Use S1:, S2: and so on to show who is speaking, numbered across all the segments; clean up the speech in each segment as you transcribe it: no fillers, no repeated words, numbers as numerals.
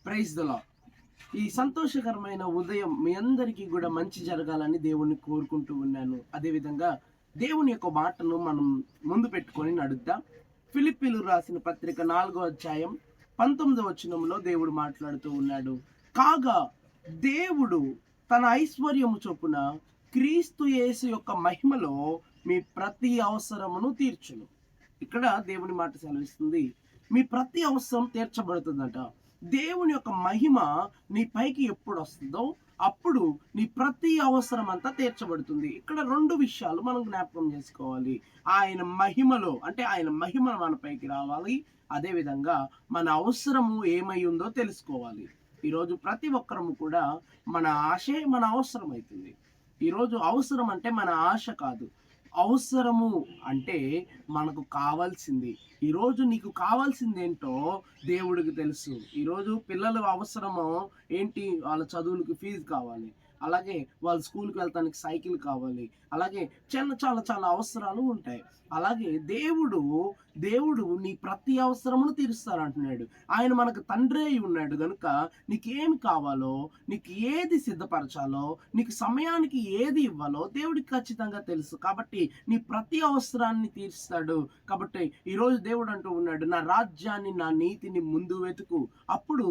S1: Praise the lord. ఈ సంతోషకరమైన ఉదయం మీ అందరికీ కూడా మంచి జరగాలని దేవుణ్ణి కోరుకుంటూ ఉన్నాను. అదేవిధంగా దేవుని యొక్క మాటను మనం ముందు పెట్టుకొని నడుద్దాం. ఫిలిప్పీలు రాసిన పత్రిక 4వ అధ్యాయం 19వ వచనంలో దేవుడు మాట్లాడుతూ ఉన్నాడు. కాగా దేవుడు తన ఐశ్వర్యము చొప్పున క్రీస్తు యేసు యొక్క మహిమలో మీ ప్రతి అవసరమును తీర్చును. ఇక్కడ దేవుని మాట సెలవిస్తుంది, మీ ప్రతి అవసరం తీర్చబడుతుందట. దేవుని యొక్క మహిమ నీ పైకి ఎప్పుడు వస్తుందో అప్పుడు నీ ప్రతి అవసరం అంతా తీర్చబడుతుంది. ఇక్కడ రెండు విషయాలు మనం జ్ఞాపకం చేసుకోవాలి. ఆయన మహిమలో అంటే ఆయన మహిమ మన పైకి రావాలి. అదేవిధంగా మన అవసరము ఏమై ఉందో తెలుసుకోవాలి. ఈరోజు ప్రతి ఒక్కరము కూడా మన ఆశే మన అవసరం అవుతుంది. ఈరోజు అవసరం అంటే మన ఆశ కాదు, అవసరము అంటే మనకు కావాల్సింది. ఈరోజు నీకు కావాల్సింది ఏంటో దేవుడికి తెలుసు. ఈరోజు పిల్లల అవసరము ఏంటి? వాళ్ళ చదువులకి ఫీజు కావాలి, అలాగే వాళ్ళ స్కూల్కి వెళ్తానికి సైకిల్ కావాలి, అలాగే చాలా చాలా అవసరాలు ఉంటాయి. అలాగే దేవుడు నీ ప్రతి అవసరమును తీరుస్తారంటున్నాడు. ఆయన మనకు తండ్రి అయి ఉన్నాడు కనుక నీకేమి కావాలో, నీకు ఏది సిద్ధపరచాలో, నీకు సమయానికి ఏది ఇవ్వాలో దేవుడికి ఖచ్చితంగా తెలుసు. కాబట్టి నీ ప్రతి అవసరాన్ని తీరుస్తాడు. కాబట్టి ఈరోజు దేవుడు అంటూ ఉన్నాడు, నా రాజ్యాన్ని నా నీతిని ముందు వెతుకు, అప్పుడు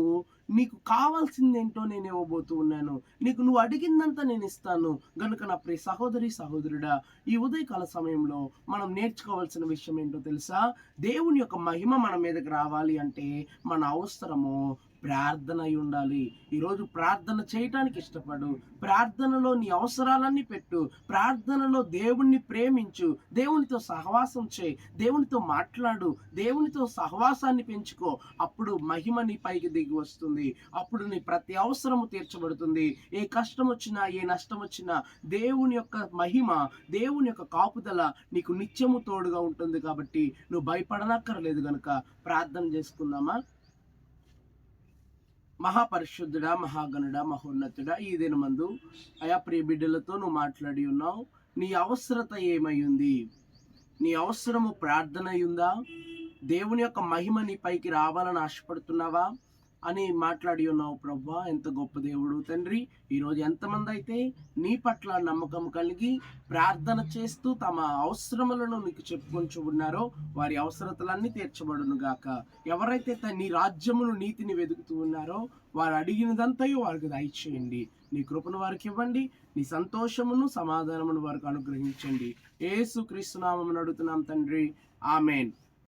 S1: నీకు కావాల్సిందేంటో నేను ఇవ్వబోతూ ఉన్నాను. నీకు నువ్వు అడిగిందంతా నేను ఇస్తాను. గనుక నా ప్రియ సహోదరి సహోదరుడా, ఈ ఉదయకాల సమయంలో మనం నేర్చుకోవాల్సిన విషయం ఏంటో తెలుసా? దేవుని యొక్క మహిమ మన మీదకి రావాలి అంటే మన అవసరము ప్రార్థన అయి ఉండాలి. ఈరోజు ప్రార్థన చేయటానికి ఇష్టపడు, ప్రార్థనలో నీ అవసరాలన్నీ పెట్టు, ప్రార్థనలో దేవుణ్ణి ప్రేమించు, దేవునితో సహవాసం చేయి, దేవునితో మాట్లాడు, దేవునితో సహవాసాన్ని పెంచుకో. అప్పుడు మహిమ నీ పైకి దిగి వస్తుంది. అప్పుడు నీ ప్రతి అవసరము తీర్చబడుతుంది. ఏ కష్టం వచ్చినా, ఏ నష్టం వచ్చినా దేవుని యొక్క మహిమ, దేవుని యొక్క కాపుదల నీకు నిత్యము తోడుగా ఉంటుంది. కాబట్టి నువ్వు భయపడనక్కర్లేదు. కనుక ప్రార్థన చేసుకుందామా? మహాపరిశుద్ధుడా, మహాగణుడా, మహోన్నతుడా, ఈ దినమందు అయా ప్రియ బిడ్డలతో నువ్వు మాట్లాడి ఉన్నావు. నీ అవసరత ఏమై ఉంది? నీ అవసరము ప్రార్థన అయ్యుందా? దేవుని యొక్క మహిమ నీ పైకి రావాలని ఆశపడుతున్నావా అని మాట్లాడి ఉన్నావు. ప్రభువా, ఎంత గొప్ప దేవుడు తండ్రి. ఈరోజు ఎంతమంది అయితే నీ పట్ల నమ్మకం కలిగి ప్రార్థన చేస్తూ తమ అవసరములను నీకు చెప్పుకొంచు ఉన్నారో వారి అవసరతలన్నీ తీర్చబడును గాక. ఎవరైతే నీ రాజ్యమును నీతిని వెతుకుతూ ఉన్నారో వారు అడిగినదంతయో వారికి దయచేయండి. నీ కృపను వారికి ఇవ్వండి. నీ సంతోషమును సమాధానమును వారికి అనుగ్రహించండి. యేసు క్రీస్తు నామమున అడుగుతున్నాం తండ్రి, ఆమేన్.